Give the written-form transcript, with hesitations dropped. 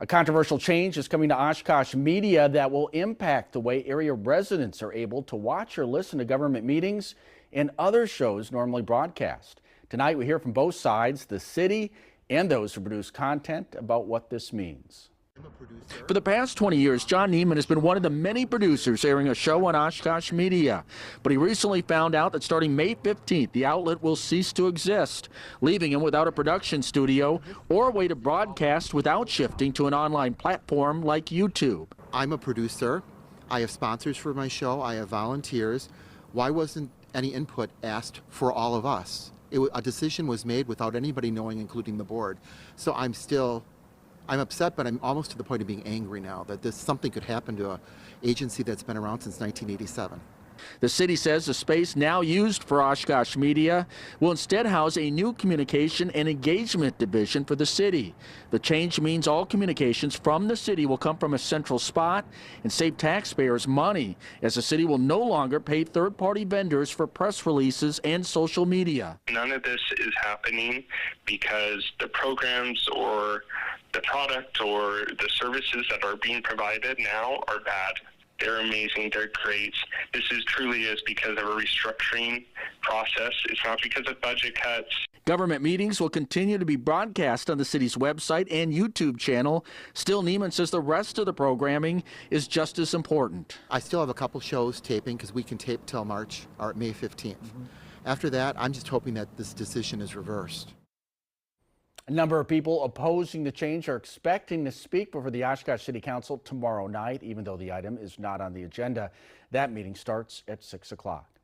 A controversial change is coming to Oshkosh Media that will impact the way area residents are able to watch or listen to government meetings and other shows normally broadcast. Tonight we hear from both sides, the city and those who produce content, about what this means. For the past 20 years, John Neiman has been one of the many producers airing a show on Oshkosh Media. But he recently found out that starting May 15th, the outlet will cease to exist, leaving him without a production studio or a way to broadcast without shifting to an online platform like YouTube. I'm a producer. I have sponsors for my show. I have volunteers. Why wasn't any input asked for all of us? A decision was made without anybody knowing, including the board. So I'm upset, but I'm almost to the point of being angry now that something could happen to an agency that's been around since 1987. The city says the space now used for Oshkosh Media will instead house a new communication and engagement division for the city. The change means all communications from the city will come from a central spot and save taxpayers money, as the city will no longer pay third-party vendors for press releases and social media. None of this is happening because the programs or the product or the services that are being provided now are bad. They're amazing, they're great. This truly is because of a restructuring process. It's not because of budget cuts. Government meetings will continue to be broadcast on the city's website and YouTube channel. Still, Neiman says the rest of the programming is just as important. I still have a couple shows taping because we can tape till May 15th. After that, I'm just hoping that this decision is reversed. A number of people opposing the change are expecting to speak before the Oshkosh City Council tomorrow night, even though the item is not on the agenda. That meeting starts at 6 o'clock.